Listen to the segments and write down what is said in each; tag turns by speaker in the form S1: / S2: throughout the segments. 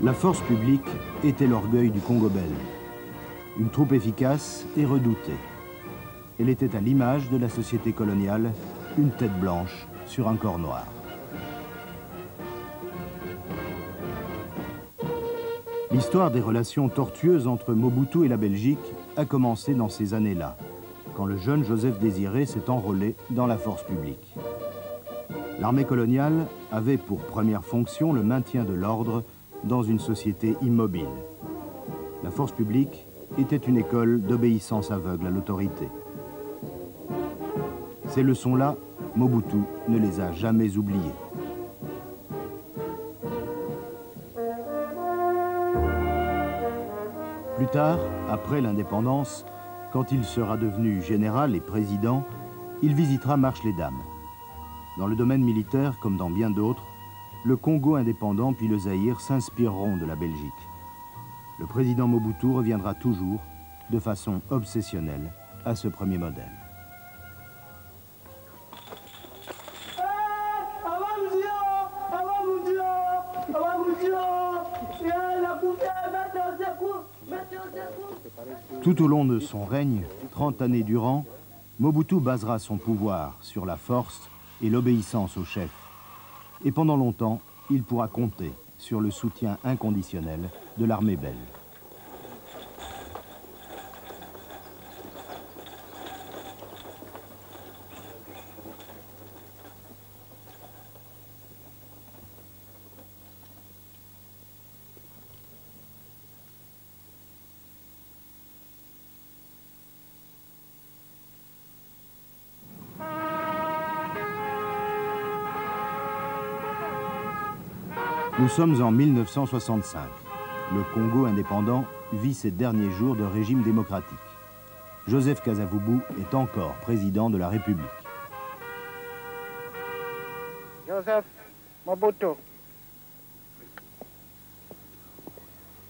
S1: La force publique était l'orgueil du Congo belge. Une troupe efficace et redoutée. Elle était à l'image de la société coloniale, une tête blanche sur un corps noir. L'histoire des relations tortueuses entre Mobutu et la Belgique a commencé dans ces années-là, quand le jeune Joseph Désiré s'est enrôlé dans la force publique. L'armée coloniale avait pour première fonction le maintien de l'ordre dans une société immobile. La force publique était une école d'obéissance aveugle à l'autorité. Ces leçons-là, Mobutu ne les a jamais oubliées. Plus tard, après l'indépendance, quand il sera devenu général et président, il visitera Marche-les-Dames. Dans le domaine militaire, comme dans bien d'autres, le Congo indépendant puis le Zaïre s'inspireront de la Belgique. Le président Mobutu reviendra toujours, de façon obsessionnelle, à ce premier modèle. Tout au long de son règne, 30 années durant, Mobutu basera son pouvoir sur la force et l'obéissance au chef. Et pendant longtemps, il pourra compter sur le soutien inconditionnel de l'armée belge. Nous sommes en 1965. Le Congo indépendant vit ses derniers jours de régime démocratique. Joseph Kasavubu est encore président de la République.
S2: Joseph Mobutu.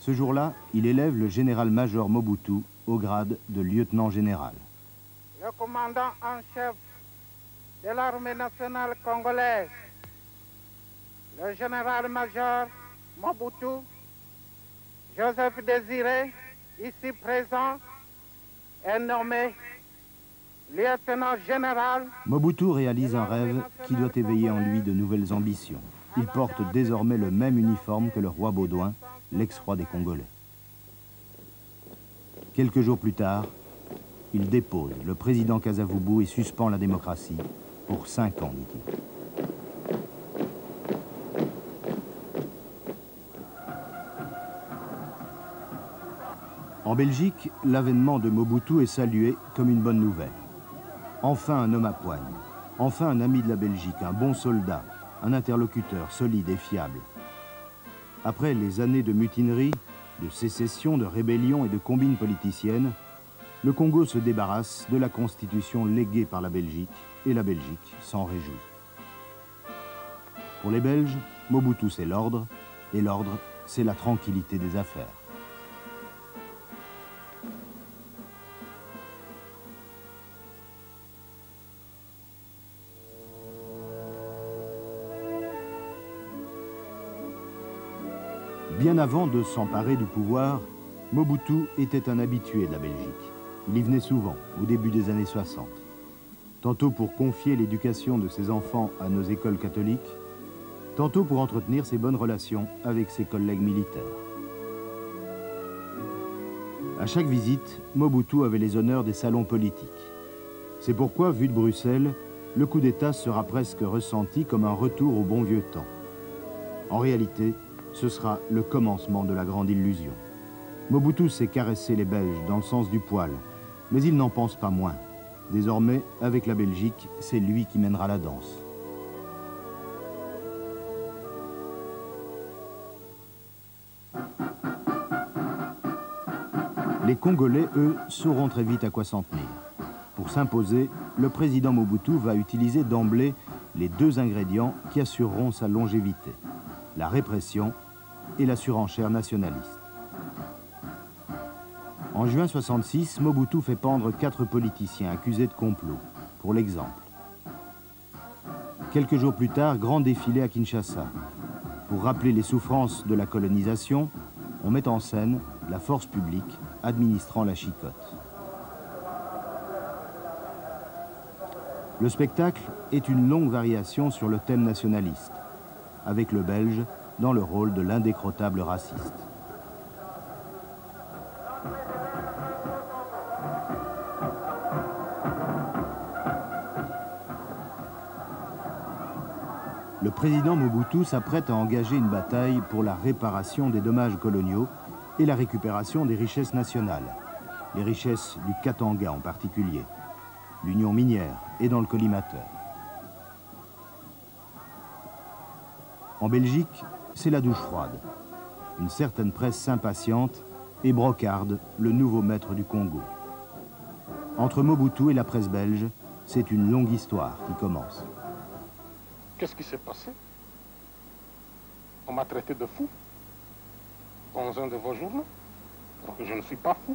S1: Ce jour-là, il élève le général-major Mobutu au grade de lieutenant-général.
S2: Le commandant en chef de l'armée nationale congolaise, le général-major Mobutu, Joseph Désiré, ici présent, est nommé lieutenant général.
S1: Mobutu réalise un rêve qui doit éveiller en lui de nouvelles ambitions. Il porte désormais le même uniforme que le roi Baudouin, l'ex-roi des Congolais. Quelques jours plus tard, il dépose le président Kasavubu et suspend la démocratie pour 5 ans, dit-il. En Belgique, l'avènement de Mobutu est salué comme une bonne nouvelle. Enfin un homme à poigne, enfin un ami de la Belgique, un bon soldat, un interlocuteur solide et fiable. Après les années de mutinerie, de sécession, de rébellion et de combines politiciennes, le Congo se débarrasse de la constitution léguée par la Belgique et la Belgique s'en réjouit. Pour les Belges, Mobutu c'est l'ordre et l'ordre c'est la tranquillité des affaires. Bien avant de s'emparer du pouvoir, Mobutu était un habitué de la Belgique. Il y venait souvent, au début des années 60. Tantôt pour confier l'éducation de ses enfants à nos écoles catholiques, tantôt pour entretenir ses bonnes relations avec ses collègues militaires. À chaque visite, Mobutu avait les honneurs des salons politiques. C'est pourquoi, vu de Bruxelles, le coup d'État sera presque ressenti comme un retour au bon vieux temps. En réalité, ce sera le commencement de la grande illusion. Mobutu sait caresser les Belges dans le sens du poil, mais il n'en pense pas moins. Désormais, avec la Belgique, c'est lui qui mènera la danse. Les Congolais, eux, sauront très vite à quoi s'en tenir. Pour s'imposer, le président Mobutu va utiliser d'emblée les 2 ingrédients qui assureront sa longévité: la répression et la surenchère nationaliste. En juin 1966, Mobutu fait pendre 4 politiciens accusés de complot, pour l'exemple. Quelques jours plus tard, grand défilé à Kinshasa. Pour rappeler les souffrances de la colonisation, on met en scène la force publique administrant la chicotte. Le spectacle est une longue variation sur le thème nationaliste, avec le Belge dans le rôle de l'indécrottable raciste. Le président Mobutu s'apprête à engager une bataille pour la réparation des dommages coloniaux et la récupération des richesses nationales, les richesses du Katanga en particulier, l'union minière et dans le collimateur. En Belgique, c'est la douche froide. Une certaine presse s'impatiente et brocarde le nouveau maître du Congo. Entre Mobutu et la presse belge, c'est une longue histoire qui commence.
S3: Qu'est-ce qui s'est passé? On m'a traité de fou dans un de vos journaux. Alors que je ne suis pas fou.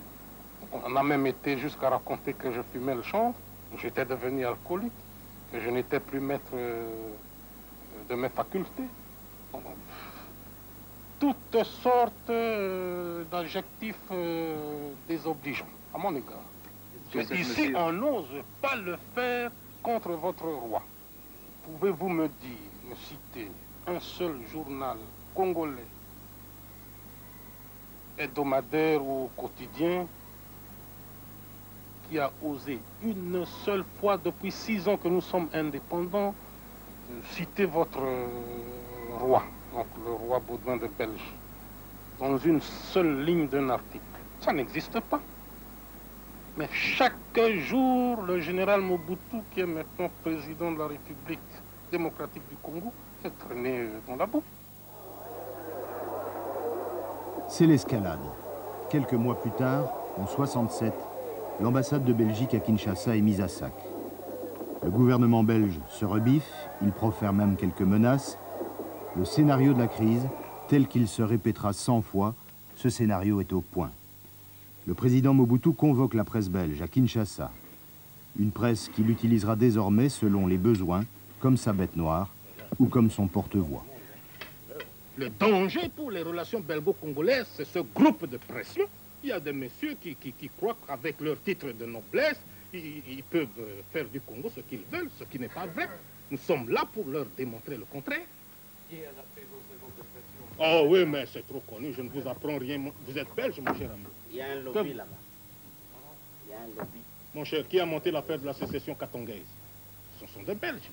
S3: On a même été jusqu'à raconter que je fumais le chanvre, que j'étais devenu alcoolique, que je n'étais plus maître de mes facultés. Toutes sortes d'adjectifs désobligeants à mon égard. Mais ici, on n'ose pas le faire contre votre roi. Pouvez-vous me dire, me citer un seul journal congolais, hebdomadaire ou quotidien, qui a osé une seule fois depuis 6 ans que nous sommes indépendants citer votre roi, donc le roi Baudouin de Belge, dans une seule ligne d'un article? Ça n'existe pas. Mais chaque jour, le général Mobutu, qui est maintenant président de la République démocratique du Congo, est traîné dans la boue.
S1: C'est l'escalade. Quelques mois plus tard, en 1967, l'ambassade de Belgique à Kinshasa est mise à sac. Le gouvernement belge se rebiffe, il profère même quelques menaces. Le scénario de la crise, tel qu'il se répétera 100 fois, ce scénario est au point. Le président Mobutu convoque la presse belge à Kinshasa. Une presse qu'il utilisera désormais selon les besoins, comme sa bête noire ou comme son porte-voix.
S3: Le danger pour les relations belgo-congolaises, c'est ce groupe de pression. Il y a des messieurs qui croient qu'avec leur titre de noblesse, ils peuvent faire du Congo ce qu'ils veulent, ce qui n'est pas vrai. Nous sommes là pour leur démontrer le contraire. Oh oui, mais c'est trop connu, je ne vous apprends rien. Vous êtes belge, mon cher ami.
S4: Il y a un lobby là-bas. Il y a un lobby.
S3: Mon cher, qui a monté l'affaire de la sécession katongaise? Ce sont des Belges.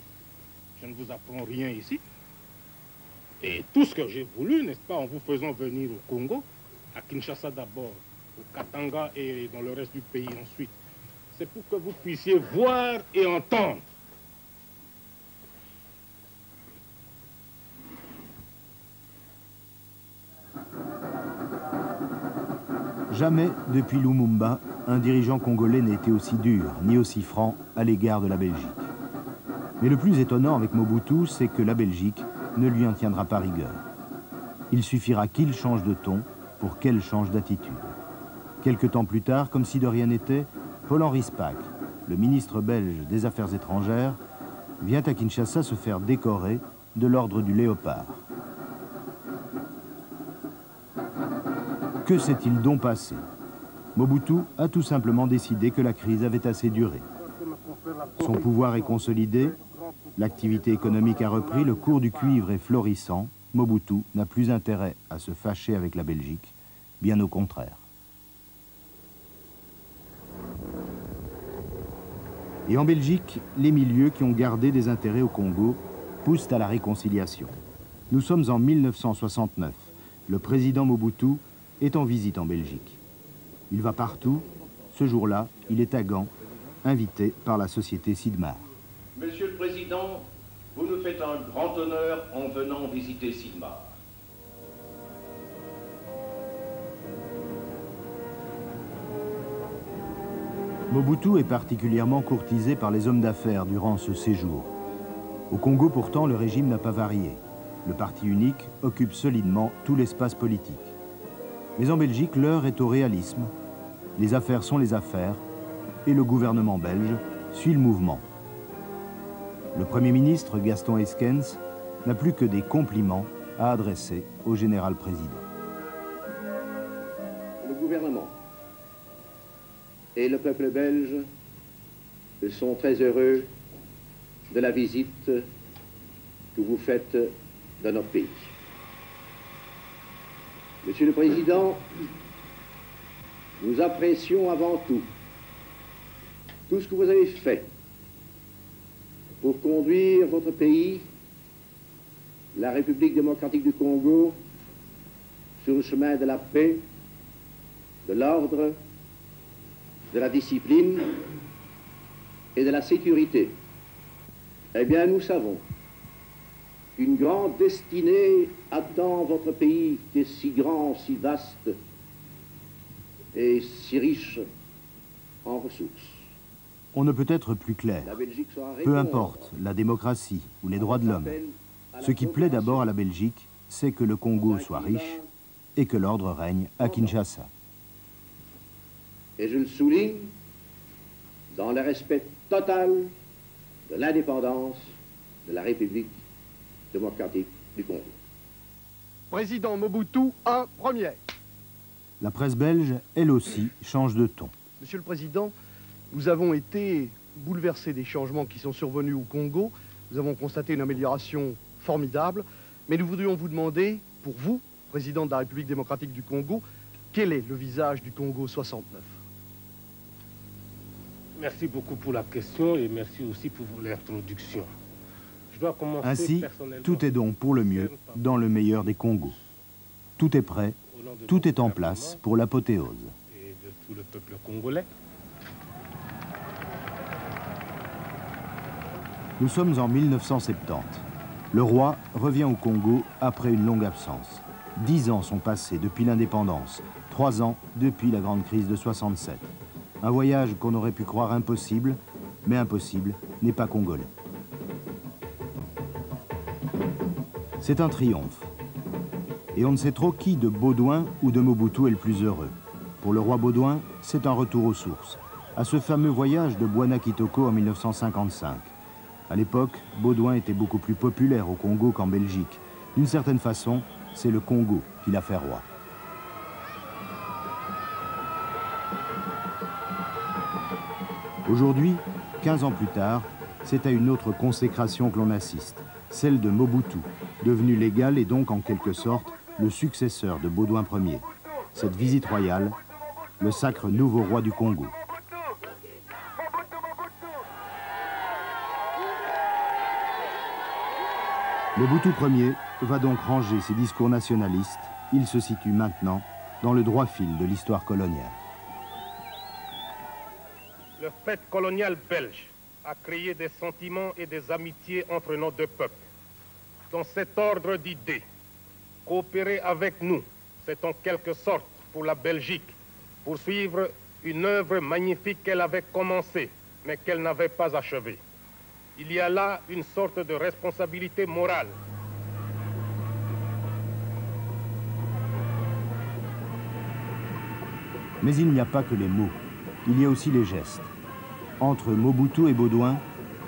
S3: Je ne vous apprends rien ici. Et tout ce que j'ai voulu, n'est-ce pas, en vous faisant venir au Congo, à Kinshasa d'abord, au Katanga et dans le reste du pays ensuite, c'est pour que vous puissiez voir et entendre.
S1: Jamais, depuis Lumumba, un dirigeant congolais n'a été aussi dur, ni aussi franc à l'égard de la Belgique. Mais le plus étonnant avec Mobutu, c'est que la Belgique ne lui en tiendra pas rigueur. Il suffira qu'il change de ton pour qu'elle change d'attitude. Quelque temps plus tard, comme si de rien n'était, Paul-Henri Spaak, le ministre belge des Affaires étrangères, vient à Kinshasa se faire décorer de l'ordre du Léopard. Que s'est-il donc passé? Mobutu a tout simplement décidé que la crise avait assez duré. Son pouvoir est consolidé, l'activité économique a repris, le cours du cuivre est florissant. Mobutu n'a plus intérêt à se fâcher avec la Belgique, bien au contraire. Et en Belgique, les milieux qui ont gardé des intérêts au Congo poussent à la réconciliation. Nous sommes en 1969. Le président Mobutu est en visite en Belgique. Il va partout. Ce jour-là, il est à Gand, invité par la société Sidmar.
S5: Monsieur le Président, vous nous faites un grand honneur en venant visiter Sidmar.
S1: Mobutu est particulièrement courtisé par les hommes d'affaires durant ce séjour. Au Congo, pourtant, le régime n'a pas varié. Le parti unique occupe solidement tout l'espace politique. Mais en Belgique, l'heure est au réalisme. Les affaires sont les affaires, et le gouvernement belge suit le mouvement. Le Premier ministre, Gaston Eyskens, n'a plus que des compliments a adressé au général président.
S6: Le gouvernement et le peuple belge sont très heureux de la visite que vous faites dans notre pays. Monsieur le Président, nous apprécions avant tout ce que vous avez fait pour conduire votre pays, la République démocratique du Congo, sur le chemin de la paix, de l'ordre, de la discipline et de la sécurité. Eh bien, nous savons qu'une grande destinée attend votre pays qui est si grand, si vaste et si riche en ressources.
S1: On ne peut être plus clair. Peu importe la démocratie ou les droits de l'homme. Ce qui plaît d'abord à la Belgique, c'est que le Congo soit riche et que l'ordre règne à Kinshasa.
S6: Et je le souligne, dans le respect total de l'indépendance de la République démocratique du Congo.
S7: Président Mobutu, un premier.
S1: La presse belge, elle aussi, change de ton.
S7: Monsieur le Président, nous avons été bouleversés des changements qui sont survenus au Congo. Nous avons constaté une amélioration formidable, mais nous voudrions vous demander, pour vous, Président de la République démocratique du Congo, quel est le visage du Congo 69?
S3: Merci beaucoup pour la question et merci aussi pour l'introduction. Je dois commencer
S1: ainsi, tout est donc pour le mieux dans le meilleur des Congos. Tout est prêt, tout est en place pour l'apothéose.
S3: Et de tout le peuple congolais.
S1: Nous sommes en 1970. Le roi revient au Congo après une longue absence. 10 ans sont passés depuis l'indépendance, 3 ans depuis la grande crise de 67. Un voyage qu'on aurait pu croire impossible, mais impossible n'est pas congolais. C'est un triomphe. Et on ne sait trop qui de Baudouin ou de Mobutu est le plus heureux. Pour le roi Baudouin, c'est un retour aux sources, à ce fameux voyage de Bwana Kitoko en 1955. À l'époque, Baudouin était beaucoup plus populaire au Congo qu'en Belgique. D'une certaine façon, c'est le Congo qui l'a fait roi. Aujourd'hui, 15 ans plus tard, c'est à une autre consécration que l'on assiste, celle de Mobutu, devenu légal et donc en quelque sorte le successeur de Baudouin Ier. Cette visite royale, le sacre nouveau roi du Congo. Mobutu Ier va donc ranger ses discours nationalistes. Il se situe maintenant dans le droit fil de l'histoire coloniale.
S3: Le fait colonial belge a créé des sentiments et des amitiés entre nos deux peuples. Dans cet ordre d'idées, coopérer avec nous, c'est en quelque sorte pour la Belgique poursuivre une œuvre magnifique qu'elle avait commencée, mais qu'elle n'avait pas achevée. Il y a là une sorte de responsabilité morale.
S1: Mais il n'y a pas que les mots, il y a aussi les gestes. Entre Mobutu et Baudouin,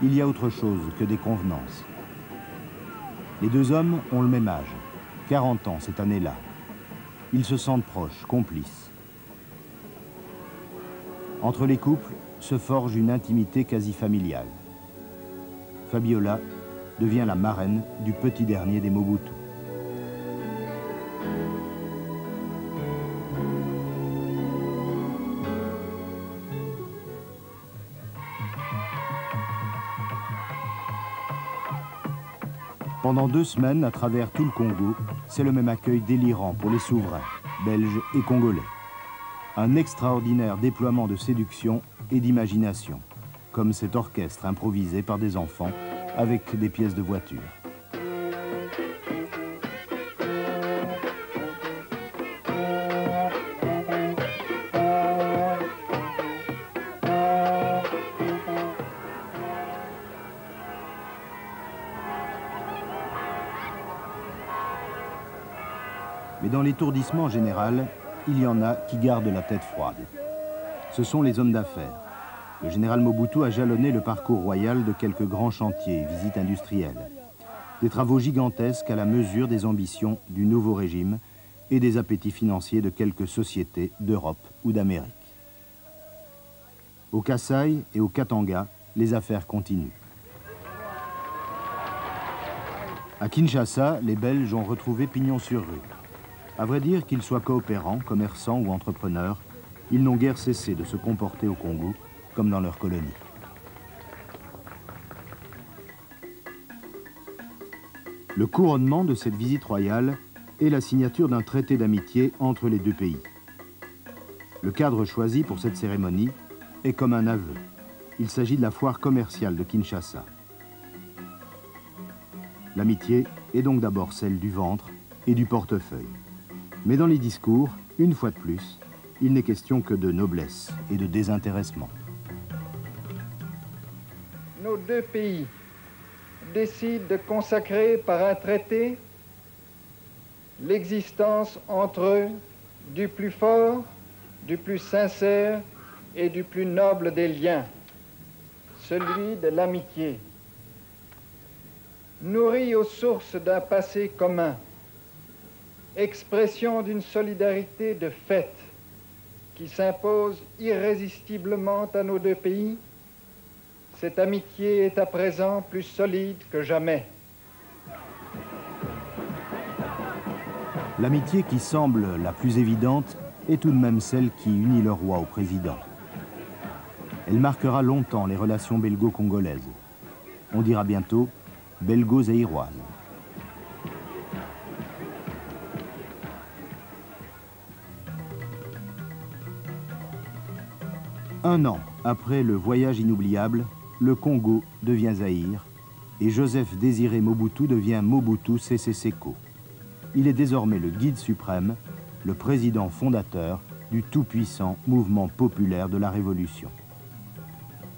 S1: il y a autre chose que des convenances. Les deux hommes ont le même âge, 40 ans cette année-là. Ils se sentent proches, complices. Entre les couples se forge une intimité quasi familiale. Fabiola devient la marraine du petit dernier des Mobutu. Pendant 2 semaines, à travers tout le Congo, c'est le même accueil délirant pour les souverains, belges et congolais. Un extraordinaire déploiement de séduction et d'imagination, comme cet orchestre improvisé par des enfants avec des pièces de voiture. Mais dans l'étourdissement général, il y en a qui gardent la tête froide. Ce sont les hommes d'affaires. Le général Mobutu a jalonné le parcours royal de quelques grands chantiers et visites industrielles. des travaux gigantesques à la mesure des ambitions du nouveau régime et des appétits financiers de quelques sociétés d'Europe ou d'Amérique. Au Kasaï et au Katanga, les affaires continuent. À Kinshasa, les Belges ont retrouvé pignon sur rue. À vrai dire, qu'ils soient coopérants, commerçants ou entrepreneurs, ils n'ont guère cessé de se comporter au Congo comme dans leur colonie. Le couronnement de cette visite royale est la signature d'un traité d'amitié entre les deux pays. Le cadre choisi pour cette cérémonie est comme un aveu. Il s'agit de la foire commerciale de Kinshasa. L'amitié est donc d'abord celle du ventre et du portefeuille. Mais dans les discours, une fois de plus, il n'est question que de noblesse et de désintéressement.
S8: Nos deux pays décident de consacrer par un traité l'existence entre eux du plus fort, du plus sincère et du plus noble des liens, celui de l'amitié. Nourri aux sources d'un passé commun, expression d'une solidarité de fait qui s'impose irrésistiblement à nos deux pays, cette amitié est à présent plus solide que jamais.
S1: L'amitié qui semble la plus évidente est tout de même celle qui unit le roi au président. Elle marquera longtemps les relations belgo-congolaises. On dira bientôt belgo-zaïroises. Un an après le voyage inoubliable, le Congo devient Zaïre et Joseph Désiré Mobutu devient Mobutu Sese Seko. Il est désormais le guide suprême, le président fondateur du tout-puissant mouvement populaire de la Révolution.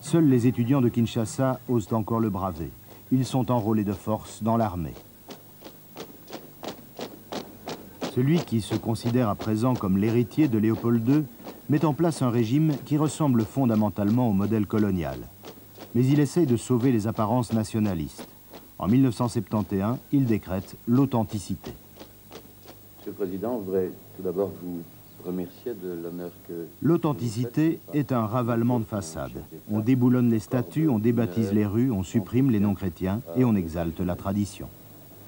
S1: Seuls les étudiants de Kinshasa osent encore le braver. Ils sont enrôlés de force dans l'armée. Celui qui se considère à présent comme l'héritier de Léopold II met en place un régime qui ressemble fondamentalement au modèle colonial. Mais il essaye de sauver les apparences nationalistes. En 1971, il décrète l'authenticité.
S9: Monsieur le Président, je voudrais tout d'abord vous remercier de l'honneur que...
S1: L'authenticité est un ravalement de façade. On déboulonne les statues, on débaptise les rues, on supprime les non-chrétiens et on exalte la tradition.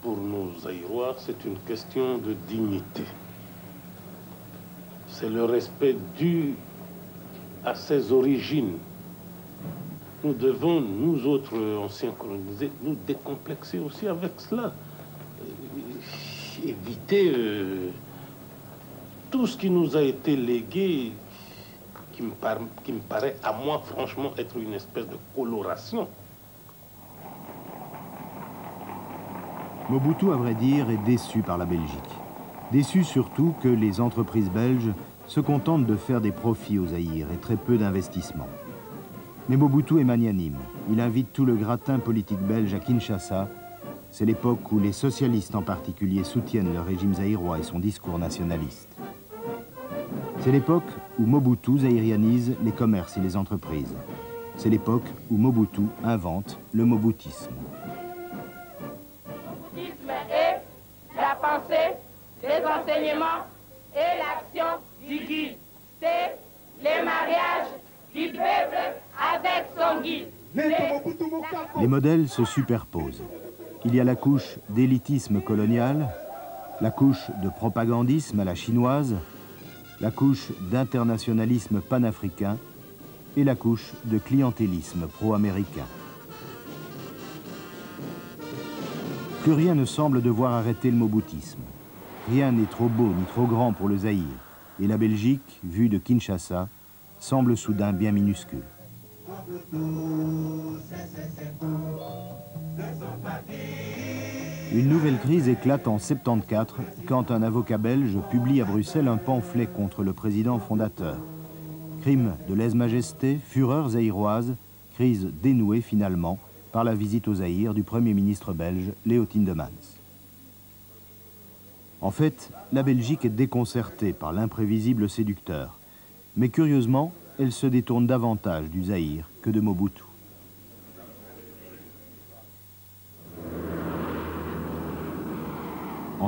S3: Pour nos Zaïrois, c'est une question de dignité. C'est le respect dû à ses origines. Nous devons, nous autres anciens colonisés, nous décomplexer aussi avec cela. Éviter tout ce qui nous a été légué, qui me paraît à moi franchement être une espèce de coloration.
S1: Mobutu, à vrai dire, est déçu par la Belgique. Déçu surtout que les entreprises belges se contentent de faire des profits aux Zaïre et très peu d'investissements. Mais Mobutu est magnanime. Il invite tout le gratin politique belge à Kinshasa. C'est l'époque où les socialistes en particulier soutiennent le régime zaïrois et son discours nationaliste. C'est l'époque où Mobutu zaïrianise les commerces et les entreprises. C'est l'époque où Mobutu invente le mobutisme.
S10: Le mobutisme est la pensée, les enseignements et l'action du guide. C'est les mariages du peuple avec son guide.
S1: Les modèles se superposent. Il y a la couche d'élitisme colonial, la couche de propagandisme à la chinoise, la couche d'internationalisme panafricain et la couche de clientélisme pro-américain. Plus rien ne semble devoir arrêter le mobutisme. Rien n'est trop beau ni trop grand pour le Zaïre. Et la Belgique, vue de Kinshasa, semble soudain bien minuscule. Une nouvelle crise éclate en 1974 quand un avocat belge publie à Bruxelles un pamphlet contre le président fondateur. Crime de lèse-majesté, fureur zaïroise, crise dénouée finalement par la visite au Zaïre du Premier ministre belge Léo Tindemans. En fait, la Belgique est déconcertée par l'imprévisible séducteur. Mais curieusement, elle se détourne davantage du Zaïre que de Mobutu.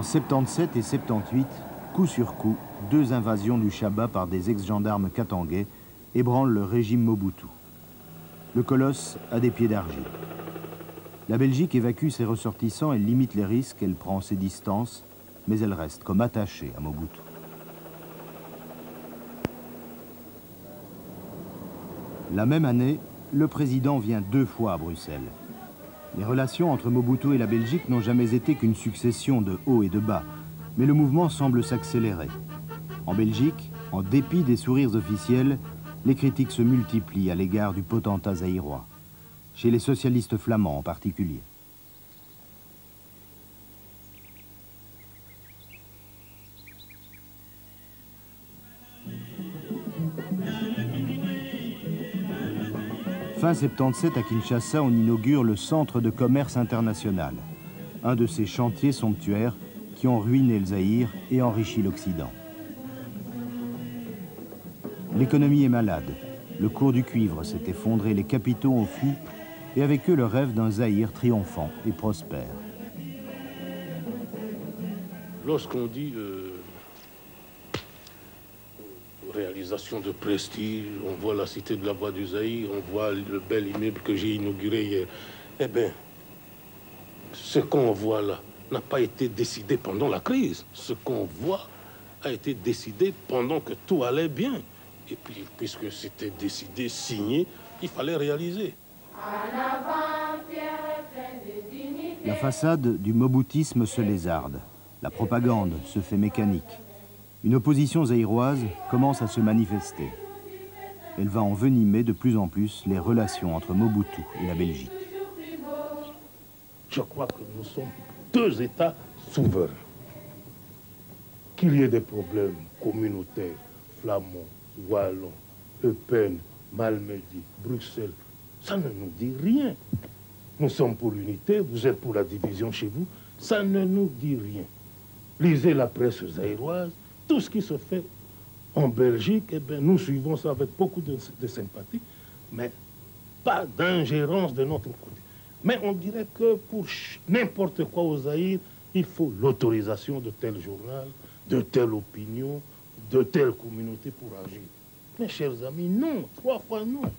S1: En 77 et 78, coup sur coup, 2 invasions du Chaba par des ex-gendarmes katangais ébranlent le régime Mobutu. Le colosse a des pieds d'argile. La Belgique évacue ses ressortissants et limite les risques, elle prend ses distances, mais elle reste comme attachée à Mobutu. La même année, le président vient 2 fois à Bruxelles. Les relations entre Mobutu et la Belgique n'ont jamais été qu'une succession de hauts et de bas, mais le mouvement semble s'accélérer. En Belgique, en dépit des sourires officiels, les critiques se multiplient à l'égard du potentat zaïrois, chez les socialistes flamands en particulier. Fin 77, à Kinshasa, on inaugure le Centre de commerce international, un de ces chantiers somptuaires qui ont ruiné le Zaïre et enrichi l'Occident. L'économie est malade, le cours du cuivre s'est effondré, les capitaux ont fui, et avec eux le rêve d'un Zaïre triomphant et prospère.
S3: Lorsqu'on dit réalisation de prestige, on voit la cité de la Voie du Zaïre, on voit le bel immeuble que j'ai inauguré hier. Eh bien, ce qu'on voit là n'a pas été décidé pendant la crise. Ce qu'on voit a été décidé pendant que tout allait bien. Et puis, puisque c'était décidé, signé, il fallait réaliser.
S1: La façade du mobutisme se lézarde. La propagande se fait mécanique. Une opposition zaïroise commence à se manifester. Elle va envenimer de plus en plus les relations entre Mobutu et la Belgique.
S3: Je crois que nous sommes 2 États souverains. Qu'il y ait des problèmes communautaires, flamands, wallons, Eupen, Malmedy, Bruxelles, ça ne nous dit rien. Nous sommes pour l'unité, vous êtes pour la division chez vous, ça ne nous dit rien. Lisez la presse zaïroise, tout ce qui se fait en Belgique, eh bien, nous suivons ça avec beaucoup de sympathie, mais pas d'ingérence de notre côté. Mais on dirait que pour n'importe quoi au Zaïre, il faut l'autorisation de tel journal, de telle opinion, de telle communauté pour agir. Mes chers amis, non, 3 fois non.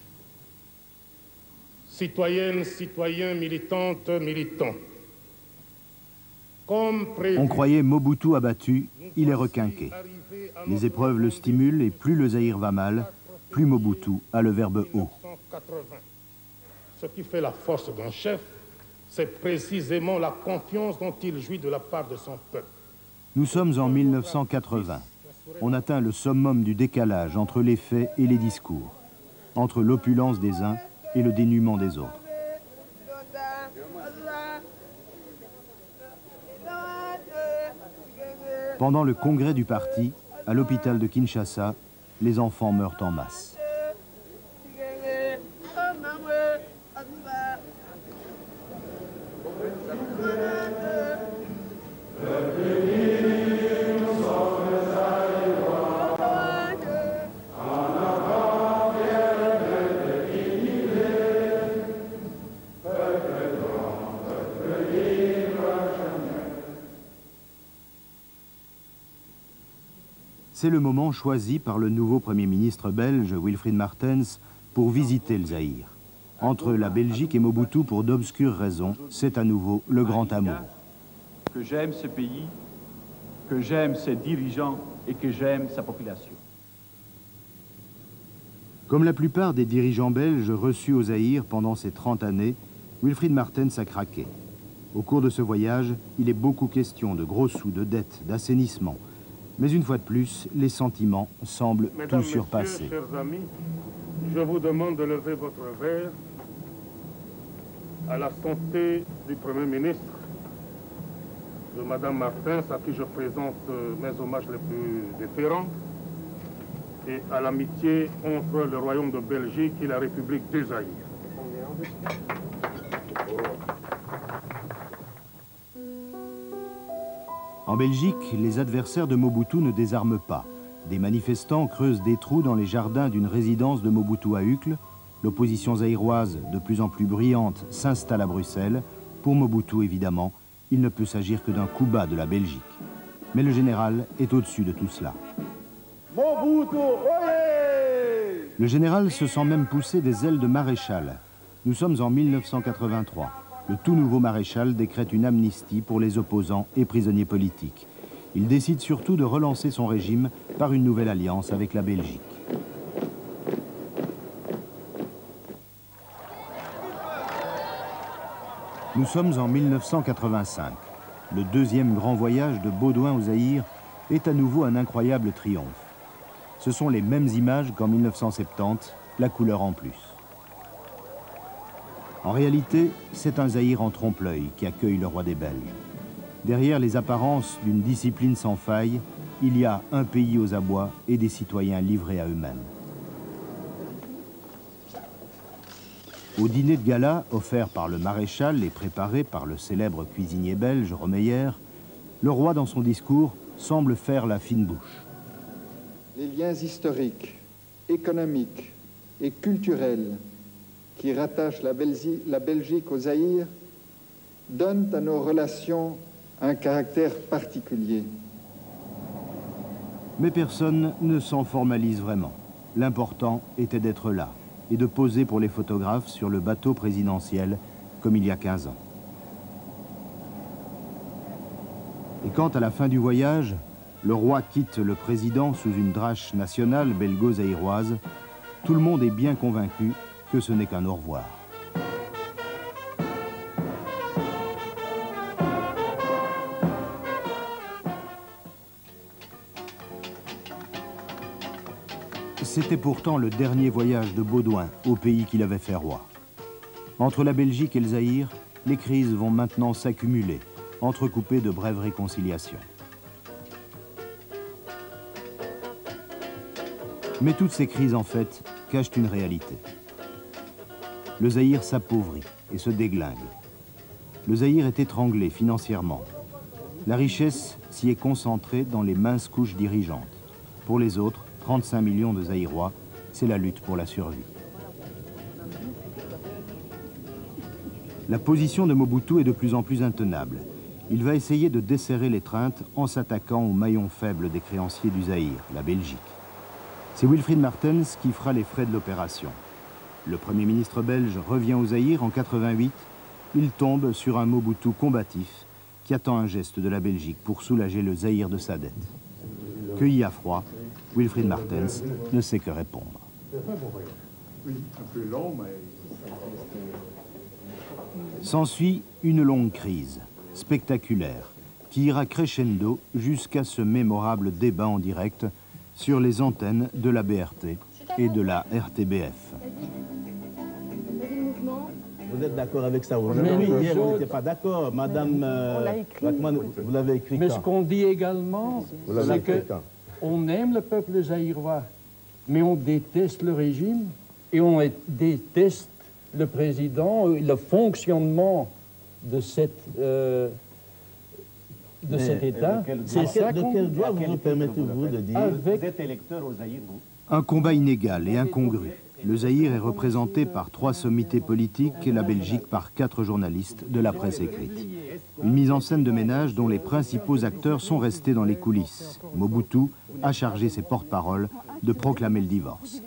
S3: Citoyennes, citoyens, militantes, militants.
S1: On croyait Mobutu abattu, il est requinqué. Les épreuves le stimulent et plus le Zaïre va mal, plus Mobutu a le verbe haut.
S3: Ce qui fait la force d'un chef, c'est précisément la confiance dont il jouit de la part de son peuple.
S1: Nous sommes en 1980. On atteint le summum du décalage entre les faits et les discours, entre l'opulence des uns et le dénuement des autres. Pendant le congrès du parti, à l'hôpital de Kinshasa, les enfants meurent en masse. C'est le moment choisi par le nouveau Premier ministre belge, Wilfried Martens, pour visiter le Zaïre. Entre la Belgique et Mobutu, pour d'obscures raisons, c'est à nouveau le grand amour.
S11: Que j'aime ce pays, que j'aime ses dirigeants et que j'aime sa population.
S1: Comme la plupart des dirigeants belges reçus au Zaïre pendant ces 30 années, Wilfried Martens a craqué. Au cours de ce voyage, il est beaucoup question de gros sous, de dettes, d'assainissement. Mais une fois de plus, les sentiments semblent tout surpasser.
S3: Mesdames, Messieurs, chers amis, je vous demande de lever votre verre à la santé du Premier ministre, de Madame Martens, à qui je présente mes hommages les plus déférents, et à l'amitié entre le Royaume de Belgique et la République du Zaïre.
S1: En Belgique, les adversaires de Mobutu ne désarment pas. Des manifestants creusent des trous dans les jardins d'une résidence de Mobutu à Uccle. L'opposition zaïroise, de plus en plus brillante, s'installe à Bruxelles. Pour Mobutu, évidemment, il ne peut s'agir que d'un coup bas de la Belgique. Mais le général est au-dessus de tout cela.
S12: Mobutu, olé!
S1: Le général se sent même pousser des ailes de maréchal. Nous sommes en 1983. Le tout nouveau maréchal décrète une amnistie pour les opposants et prisonniers politiques. Il décide surtout de relancer son régime par une nouvelle alliance avec la Belgique. Nous sommes en 1985. Le deuxième grand voyage de Baudouin au Zaïre est à nouveau un incroyable triomphe. Ce sont les mêmes images qu'en 1970, la couleur en plus. En réalité, c'est un Zaïre en trompe-l'œil qui accueille le roi des Belges. Derrière les apparences d'une discipline sans faille, il y a un pays aux abois et des citoyens livrés à eux-mêmes. Au dîner de gala, offert par le maréchal et préparé par le célèbre cuisinier belge Romeyer, le roi, dans son discours, semble faire la fine bouche.
S8: Les liens historiques, économiques et culturels qui rattachent la Belgique au Zaïre donnent à nos relations un caractère particulier.
S1: Mais personne ne s'en formalise vraiment. L'important était d'être là et de poser pour les photographes sur le bateau présidentiel comme il y a 15 ans. Et quand, à la fin du voyage, le roi quitte le président sous une drache nationale belgo-zaïroise, tout le monde est bien convaincu que ce n'est qu'un au revoir. C'était pourtant le dernier voyage de Baudouin au pays qu'il avait fait roi. Entre la Belgique et le Zaïre, les crises vont maintenant s'accumuler, entrecoupées de brèves réconciliations. Mais toutes ces crises, en fait, cachent une réalité. Le Zaïre s'appauvrit et se déglingue. Le Zaïre est étranglé financièrement. La richesse s'y est concentrée dans les minces couches dirigeantes. Pour les autres, 35 millions de Zaïrois, c'est la lutte pour la survie. La position de Mobutu est de plus en plus intenable. Il va essayer de desserrer l'étreinte en s'attaquant au maillon faible des créanciers du Zaïre, la Belgique. C'est Wilfried Martens qui fera les frais de l'opération. Le Premier ministre belge revient au Zaïre en 88. Il tombe sur un Mobutu combatif qui attend un geste de la Belgique pour soulager le Zaïre de sa dette. Cueilli à froid, Wilfried Martens ne sait que répondre. S'ensuit une longue crise, spectaculaire, qui ira crescendo jusqu'à ce mémorable débat en direct sur les antennes de la BRT et de la RTBF.
S13: Vous êtes d'accord avec ça aujourd'hui? Hier, vous n'étiez pas d'accord. Madame Bachmann, vous l'avez écrit
S14: Mais
S13: quand?
S14: ce qu'on dit également, c'est qu'on aime le peuple zaïrois, mais on déteste le régime et on déteste le président, le fonctionnement de cet État.
S13: C'est ça de quel droit vous permettez-vous de dire?
S14: Avec...
S4: Vous êtes électeur au Zaïre, vous?
S1: Un combat inégal et incongru. Le Zaïre est représenté par 3 sommités politiques et la Belgique par 4 journalistes de la presse écrite. Une mise en scène de ménage dont les principaux acteurs sont restés dans les coulisses. Mobutu a chargé ses porte-paroles de proclamer le divorce.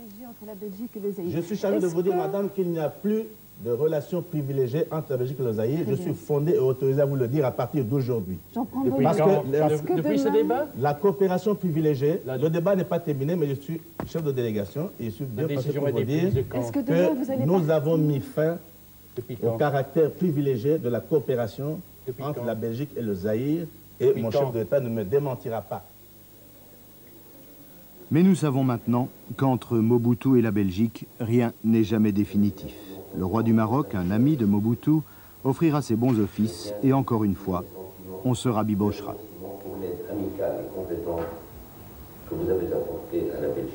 S13: Je suis chargé de vous dire, madame, qu'il n'y a plus de relations privilégiées entre la Belgique et le Zaïre. Je suis fondé et autorisé à vous le dire à partir d'aujourd'hui.
S14: Depuis ce débat?
S13: La coopération privilégiée, le débat n'est pas terminé, mais je suis chef de délégation et je suis bien placé pour vous dire que nous avons mis fin au caractère privilégié de la coopération entre la Belgique et le Zaïre et mon chef d'État ne me démentira pas.
S1: Mais nous savons maintenant qu'entre Mobutu et la Belgique, rien n'est jamais définitif. Le roi du Maroc, un ami de Mobutu, offrira ses bons offices et encore une fois, on se rabibochera.
S15: Pour l'aide amicale et compétente que vous avez apportée à la Belgique.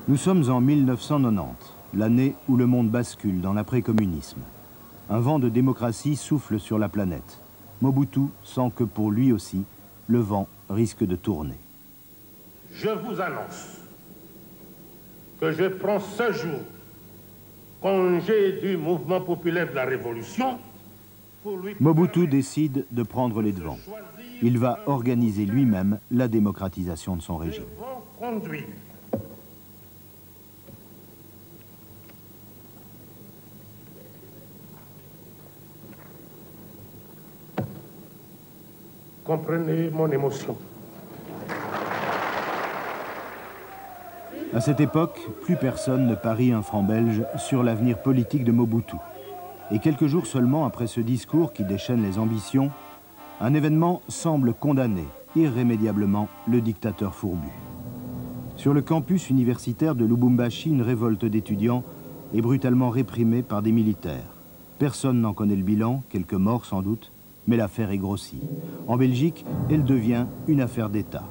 S1: Nous sommes en 1990, l'année où le monde bascule dans l'après-communisme. Un vent de démocratie souffle sur la planète. Mobutu sent que pour lui aussi, le vent risque de tourner.
S3: Je vous annonce que je prends ce jour congé du mouvement populaire de la Révolution.
S1: Mobutu décide de prendre les devants. Il va organiser lui-même la démocratisation de son régime.
S3: Comprenez mon émotion.
S1: À cette époque, plus personne ne parie un franc belge sur l'avenir politique de Mobutu. Et quelques jours seulement après ce discours qui déchaîne les ambitions, un événement semble condamner irrémédiablement le dictateur fourbu. Sur le campus universitaire de Lubumbashi, une révolte d'étudiants est brutalement réprimée par des militaires. Personne n'en connaît le bilan, quelques morts sans doute, mais l'affaire est grossie. En Belgique, elle devient une affaire d'État.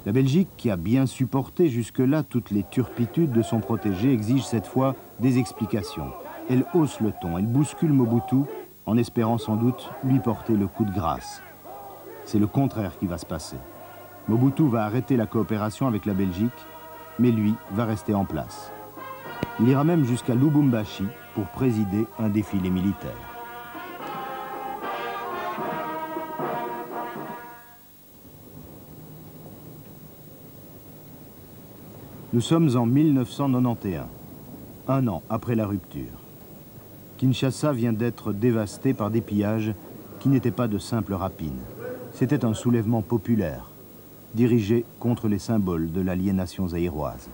S1: La Belgique, qui a bien supporté jusque-là toutes les turpitudes de son protégé, exige cette fois des explications. Elle hausse le ton, elle bouscule Mobutu, en espérant sans doute lui porter le coup de grâce. C'est le contraire qui va se passer. Mobutu va arrêter la coopération avec la Belgique, mais lui va rester en place. Il ira même jusqu'à Lubumbashi pour présider un défilé militaire. Nous sommes en 1991, un an après la rupture. Kinshasa vient d'être dévastée par des pillages qui n'étaient pas de simples rapines. C'était un soulèvement populaire, dirigé contre les symboles de l'aliénation zaïroise.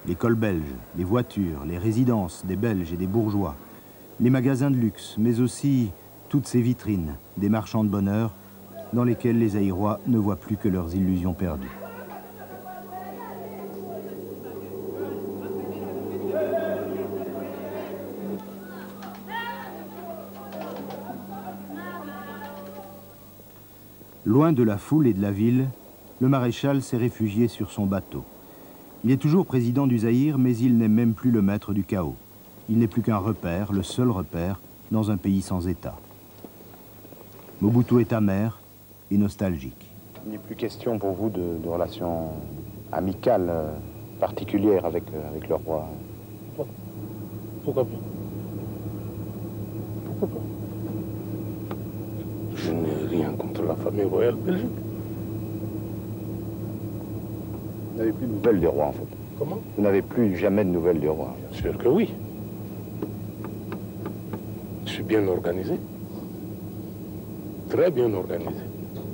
S1: L'école belge, les voitures, les résidences des Belges et des bourgeois, les magasins de luxe, mais aussi toutes ces vitrines, des marchands de bonheur, dans lesquels les Zaïrois ne voient plus que leurs illusions perdues. Loin de la foule et de la ville, le maréchal s'est réfugié sur son bateau. Il est toujours président du Zaïre, mais il n'est même plus le maître du chaos. Il n'est plus qu'un repère, le seul repère, dans un pays sans État. Mobutu est amer et nostalgique.
S16: Il n'est plus question pour vous de relations amicales particulières avec le roi.
S3: Pourquoi pas? Pourquoi pas? Je n'ai rien contre la famille royale belgique.
S16: Vous n'avez plus de nouvelles du roi, en fait.
S3: Comment?
S16: Vous n'avez plus jamais de nouvelles du roi.
S3: Bien sûr que oui. Je suis bien organisé. Très bien organisé.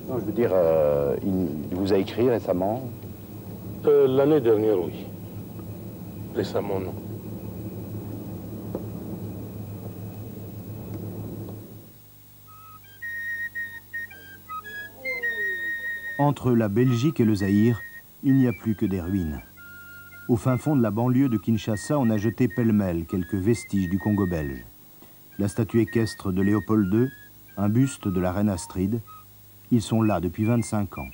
S16: Non, je veux dire, il vous a écrit récemment?
S3: L'année dernière, oui. Récemment, non.
S1: Entre la Belgique et le Zaïre, il n'y a plus que des ruines. Au fin fond de la banlieue de Kinshasa, on a jeté pêle-mêle quelques vestiges du Congo belge. La statue équestre de Léopold II, un buste de la reine Astrid, ils sont là depuis 25 ans,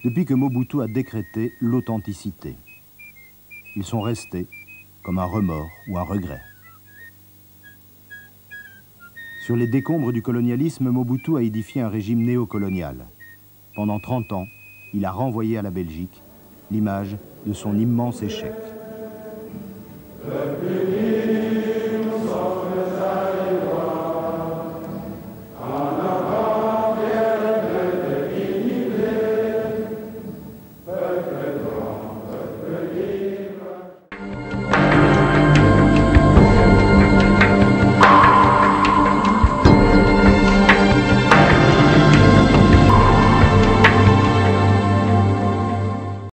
S1: depuis que Mobutu a décrété l'authenticité. Ils sont restés comme un remords ou un regret. Sur les décombres du colonialisme, Mobutu a édifié un régime néocolonial. Pendant 30 ans, il a renvoyé à la Belgique l'image de son immense échec.